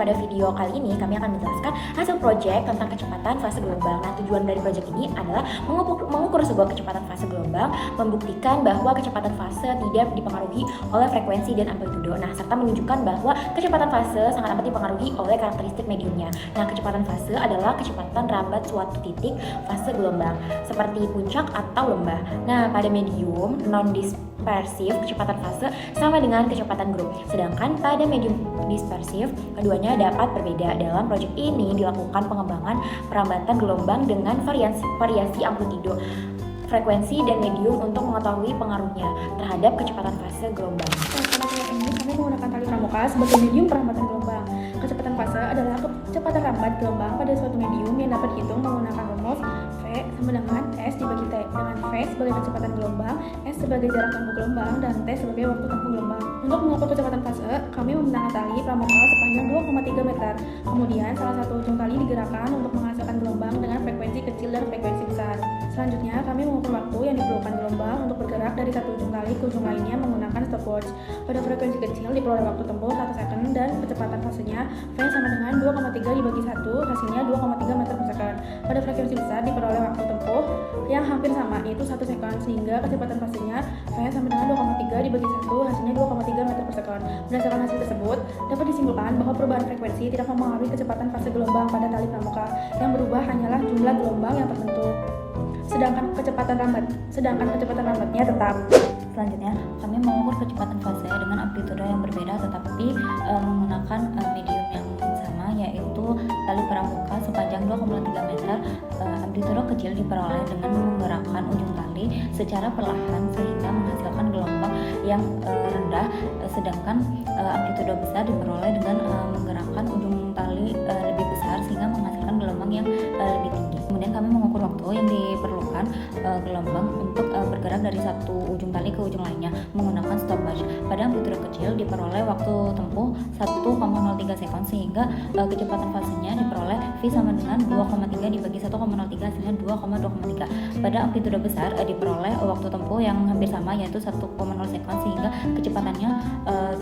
pada video kali ini kami akan menjelaskan hasil proyek tentang kecepatan fase gelombang. Nah, tujuan dari proyek ini adalah mengukur sebuah kecepatan fase gelombang, membuktikan bahwa kecepatan fase tidak dipengaruhi oleh frekuensi dan amplitudo. Nah, serta menunjukkan bahwa kecepatan fase sangat amat dipengaruhi oleh karakteristik mediumnya. Nah, kecepatan fase adalah kecepatan rambat suatu titik fase gelombang, seperti puncak atau lembah. Nah, pada medium non-dispersif, kecepatan fase sama dengan kecepatan grup. Sedangkan pada medium dispersif, keduanya dapat berbeda. Dalam proyek ini dilakukan pengembangan perambatan gelombang dengan variasi amplitudo, frekuensi, dan medium untuk mengetahui pengaruhnya terhadap kecepatan fase gelombang. Pada proyek ini kami menggunakan tali pramuka sebagai medium perambatan gelombang. Kecepatan fase adalah kecepatan rambat gelombang pada suatu medium yang dapat dihitung menggunakan rumus V sama dengan S dibagi T, dengan V sebagai kecepatan gelombang, S sebagai jarak tempuh gelombang, dan T sebagai waktu tempuh gelombang. Untuk mengukur kecepatan fase, kami menggunakan tali pramuka sepanjang 2,3 meter. Kemudian salah satu ujung tali digerakkan untuk menghasilkan gelombang dengan frekuensi kecil dan frekuensi besar. Selanjutnya, kami mengukur waktu yang diperlukan gelombang untuk bergerak dari satu ujung tali ke ujung lainnya menggunakan stopwatch. Pada frekuensi kecil diperoleh waktu tempuh 1 second dan kecepatan fasenya V sama dengan 2,3 dibagi 1, hasilnya 2,3 meter per second. Pada frekuensi besar diperoleh waktu tempuh yang hampir sama, yaitu 1 second, sehingga kecepatan fasenya V sama dengan 2,3 dibagi 1, hasilnya 2,3 meter per second. Berdasarkan hasil tersebut, dapat disimpulkan bahwa perubahan frekuensi tidak mempengaruhi kecepatan fase gelombang pada tali pramuka. Yang berubah hanyalah jumlah gelombang yang terbentuk. Sedangkan kecepatan rambatnya tetap. Selanjutnya, kami mengukur kecepatan fase dengan amplitudo yang berbeda tetapi menggunakan medium yang sama, yaitu tali pramuka sepanjang 2,3 meter. Amplitudo kecil diperoleh dengan menggerakkan ujung tali secara perlahan sehingga menghasilkan gelombang yang rendah, sedangkan amplitudo besar diperoleh dengan menggerakkan ujung tali lebih besar sehingga menghasilkan gelombang yang lebih tinggi. Kemudian kami mengukur waktu yang diperlukan gelombang untuk bergerak dari satu ujung tali ke ujung lainnya menggunakan stopwatch. Pada amplitudo kecil diperoleh waktu tempuh 1,03 sekon sehingga kecepatan fasenya diperoleh V sama dengan 2,3 dibagi 1,03 hasilnya 2,23. Pada amplitudo besar diperoleh waktu tempuh yang hampir sama, yaitu 1,0 sekon sehingga kecepatannya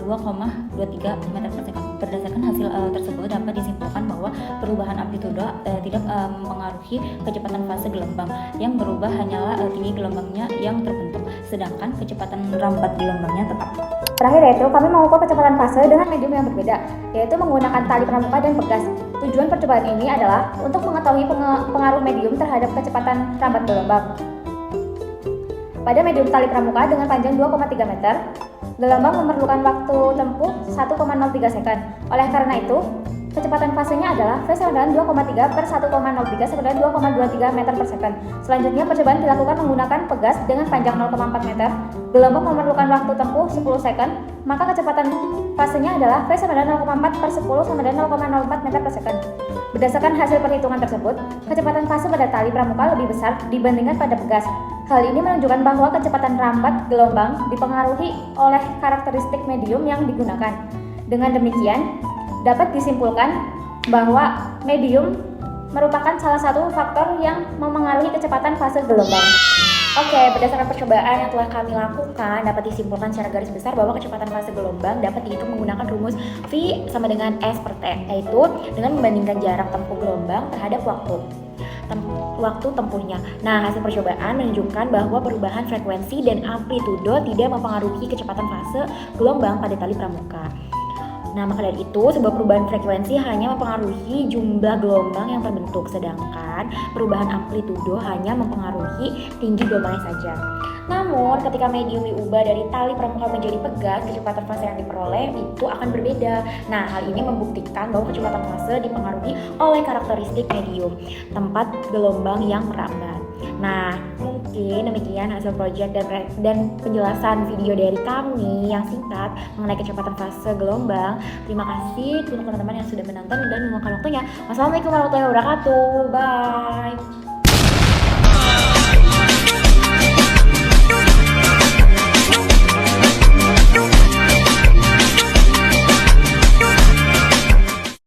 2,23 meter per sekon. Berdasarkan hasil tersebut dapat disimpulkan bahwa perubahan amplitudo tidak mempengaruhi kecepatan fase gelombang. Yang berubah hanyalah tinggi gelombangnya yang terbentuk, sedangkan kecepatan rambat gelombangnya tetap. Terakhir yaitu kami mengukur kecepatan fase dengan medium yang berbeda, yaitu menggunakan tali pramuka dan pegas. Tujuan percobaan ini adalah untuk mengetahui pengaruh medium terhadap kecepatan rambat gelombang. Pada medium tali pramuka dengan panjang 2,3 meter, gelombang memerlukan waktu tempuh 1,03 second. Oleh karena itu, kecepatan fasenya adalah V sama dengan 2,3 per 1,03 sama dengan 2,23 meter per second. Selanjutnya percobaan dilakukan menggunakan pegas dengan panjang 0,4 meter. Gelombang memerlukan waktu tempuh 10 second, maka kecepatan fasenya adalah V sama dengan 0,4 per 10 sama dengan 0,04 meter per second. Berdasarkan hasil perhitungan tersebut, kecepatan fase pada tali pramuka lebih besar dibandingkan pada pegas. Hal ini menunjukkan bahwa kecepatan rambat gelombang dipengaruhi oleh karakteristik medium yang digunakan. Dengan demikian, dapat disimpulkan bahwa medium merupakan salah satu faktor yang memengaruhi kecepatan fase gelombang. Oke, berdasarkan percobaan yang telah kami lakukan, dapat disimpulkan secara garis besar bahwa kecepatan fase gelombang dapat dihitung menggunakan rumus V sama dengan S per T, yaitu dengan membandingkan jarak tempuh gelombang terhadap waktu tempuhnya. Nah, hasil percobaan menunjukkan bahwa perubahan frekuensi dan amplitudo tidak mempengaruhi kecepatan fase gelombang pada tali pramuka. Nah, maka dari itu, sebuah perubahan frekuensi hanya mempengaruhi jumlah gelombang yang terbentuk, sedangkan perubahan amplitudo hanya mempengaruhi tinggi gelombangnya saja. Namun, ketika medium diubah dari tali pramuka menjadi pegas, kecepatan fase yang diperoleh itu akan berbeda. Nah, hal ini membuktikan bahwa kecepatan fase dipengaruhi oleh karakteristik medium, tempat gelombang yang merambat. Nah, mungkin demikian hasil proyek dan penjelasan video dari kami yang singkat mengenai kecepatan fase gelombang. Terima kasih untuk teman-teman yang sudah menonton dan meluangkan waktunya. Wassalamualaikum warahmatullahi wabarakatuh. Bye.